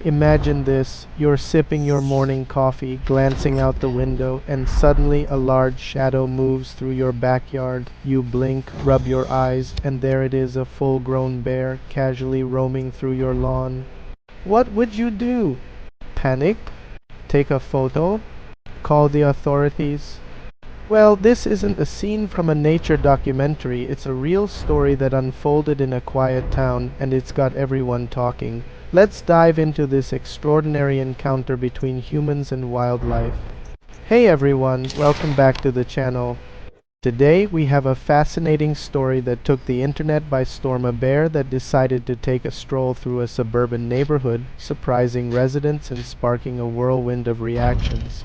Imagine this, you're sipping your morning coffee, glancing out the window, and suddenly a large shadow moves through your backyard. You blink, rub your eyes, and there it is, a full-grown bear, casually roaming through your lawn. What would you do? Panic? Take a photo? Call the authorities? Well, this isn't a scene from a nature documentary. It's a real story that unfolded in a quiet town, and it's got everyone talking. Let's dive into this extraordinary encounter between humans and wildlife. Hey everyone, welcome back to the channel. Today we have a fascinating story that took the internet by storm, a bear that decided to take a stroll through a suburban neighborhood, surprising residents and sparking a whirlwind of reactions.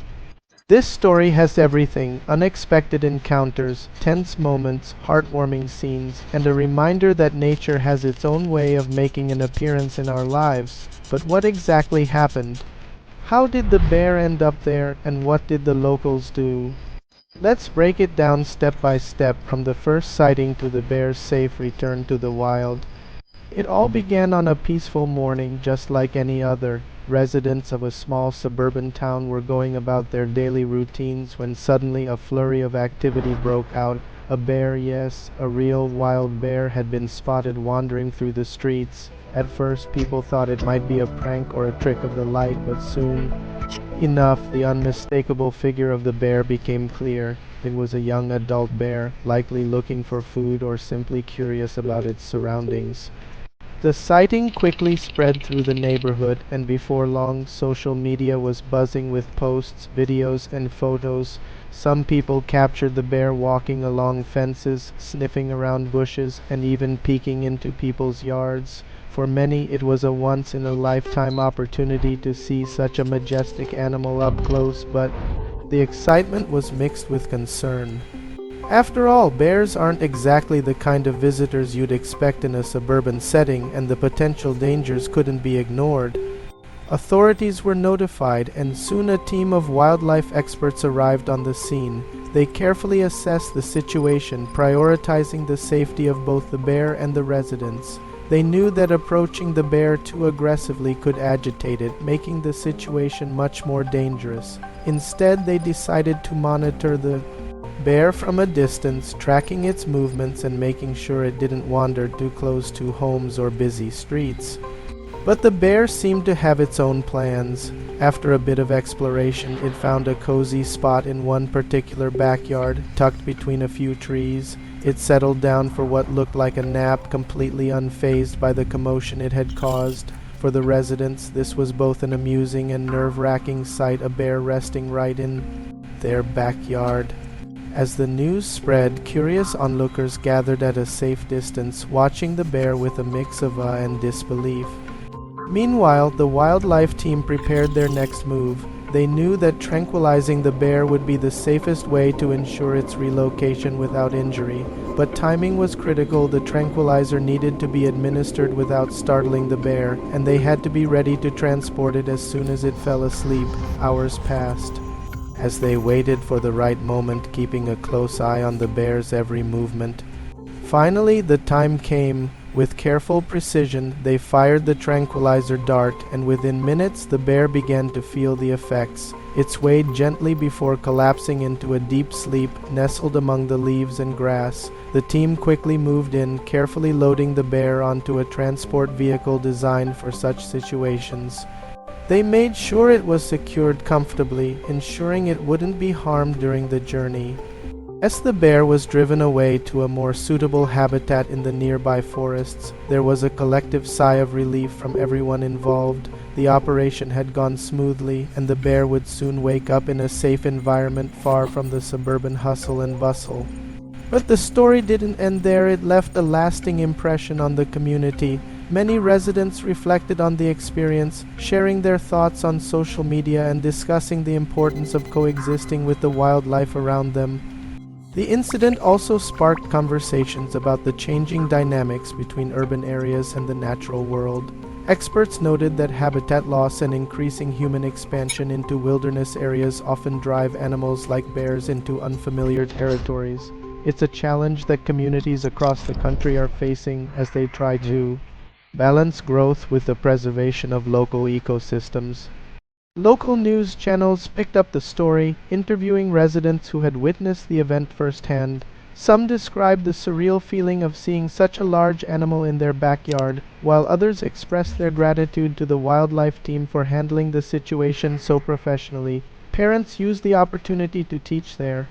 This story has everything: unexpected encounters, tense moments, heartwarming scenes, and a reminder that nature has its own way of making an appearance in our lives. But what exactly happened? How did the bear end up there, and what did the locals do? Let's break it down step by step, from the first sighting to the bear's safe return to the wild. It all began on a peaceful morning, just like any other. Residents of a small suburban town were going about their daily routines when suddenly a flurry of activity broke out. A bear, yes, a real wild bear, had been spotted wandering through the streets. At first, people thought it might be a prank or a trick of the light, but soon enough, the unmistakable figure of the bear became clear. It was a young adult bear, likely looking for food or simply curious about its surroundings. The sighting quickly spread through the neighborhood, and before long, social media was buzzing with posts, videos, and photos. Some people captured the bear walking along fences, sniffing around bushes, and even peeking into people's yards. For many, it was a once-in-a-lifetime opportunity to see such a majestic animal up close, but the excitement was mixed with concern. After all, bears aren't exactly the kind of visitors you'd expect in a suburban setting, and the potential dangers couldn't be ignored. Authorities were notified, and soon a team of wildlife experts arrived on the scene. They carefully assessed the situation, prioritizing the safety of both the bear and the residents. They knew that approaching the bear too aggressively could agitate it, making the situation much more dangerous. Instead, they decided to monitor the bear from a distance, tracking its movements and making sure it didn't wander too close to homes or busy streets. But the bear seemed to have its own plans. After a bit of exploration, it found a cozy spot in one particular backyard, tucked between a few trees. It settled down for what looked like a nap, completely unfazed by the commotion it had caused. For the residents, this was both an amusing and nerve-wracking sight, a bear resting right in their backyard. As the news spread, curious onlookers gathered at a safe distance, watching the bear with a mix of awe and disbelief. Meanwhile, the wildlife team prepared their next move. They knew that tranquilizing the bear would be the safest way to ensure its relocation without injury. But timing was critical. The tranquilizer needed to be administered without startling the bear, and they had to be ready to transport it as soon as it fell asleep. Hours passed. As they waited for the right moment, keeping a close eye on the bear's every movement. Finally, the time came. With careful precision, they fired the tranquilizer dart, and within minutes the bear began to feel the effects. It swayed gently before collapsing into a deep sleep, nestled among the leaves and grass. The team quickly moved in, carefully loading the bear onto a transport vehicle designed for such situations. They made sure it was secured comfortably, ensuring it wouldn't be harmed during the journey. As the bear was driven away to a more suitable habitat in the nearby forests, there was a collective sigh of relief from everyone involved. The operation had gone smoothly, and the bear would soon wake up in a safe environment far from the suburban hustle and bustle. But the story didn't end there. It left a lasting impression on the community. Many residents reflected on the experience, sharing their thoughts on social media and discussing the importance of coexisting with the wildlife around them. The incident also sparked conversations about the changing dynamics between urban areas and the natural world. Experts noted that habitat loss and increasing human expansion into wilderness areas often drive animals like bears into unfamiliar territories. It's a challenge that communities across the country are facing as they try to balance growth with the preservation of local ecosystems. Local news channels picked up the story, interviewing residents who had witnessed the event firsthand. Some described the surreal feeling of seeing such a large animal in their backyard, while others expressed their gratitude to the wildlife team for handling the situation so professionally. Parents used the opportunity to teach their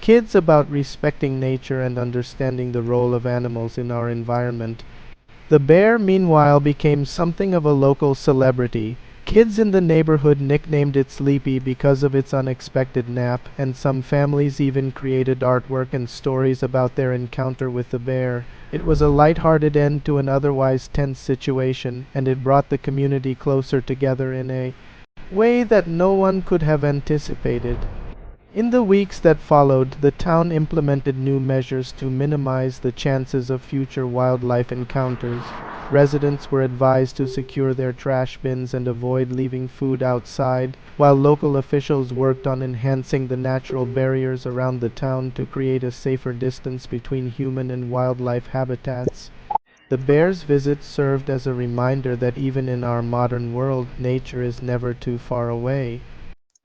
kids about respecting nature and understanding the role of animals in our environment. The bear, meanwhile, became something of a local celebrity. Kids in the neighborhood nicknamed it Sleepy because of its unexpected nap, and some families even created artwork and stories about their encounter with the bear. It was a light-hearted end to an otherwise tense situation, and it brought the community closer together in a way that no one could have anticipated. In the weeks that followed, the town implemented new measures to minimize the chances of future wildlife encounters. Residents were advised to secure their trash bins and avoid leaving food outside, while local officials worked on enhancing the natural barriers around the town to create a safer distance between human and wildlife habitats. The bear's visit served as a reminder that even in our modern world, nature is never too far away.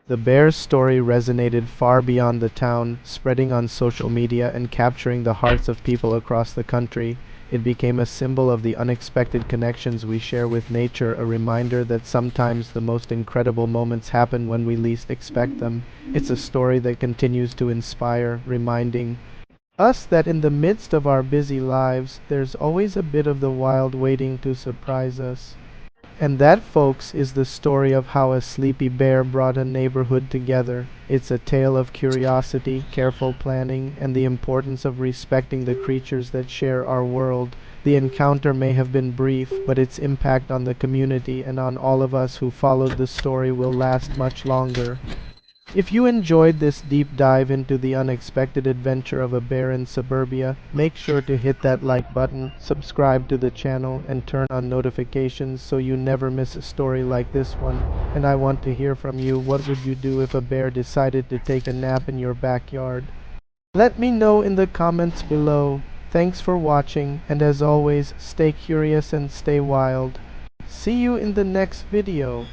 The bear's story resonated far beyond the town, spreading on social media and capturing the hearts of people across the country. It became a symbol of the unexpected connections we share with nature, a reminder that sometimes the most incredible moments happen when we least expect them. It's a story that continues to inspire, reminding us that in the midst of our busy lives, there's always a bit of the wild waiting to surprise us. And that, folks, is the story of how a sleepy bear brought a neighborhood together. It's a tale of curiosity, careful planning, and the importance of respecting the creatures that share our world. The encounter may have been brief, but its impact on the community and on all of us who followed the story will last much longer. If you enjoyed this deep dive into the unexpected adventure of a bear in suburbia, make sure to hit that like button, subscribe to the channel, and turn on notifications so you never miss a story like this one. And I want to hear from you. What would you do if a bear decided to take a nap in your backyard? Let me know in the comments below. Thanks for watching, and as always, stay curious and stay wild. See you in the next video.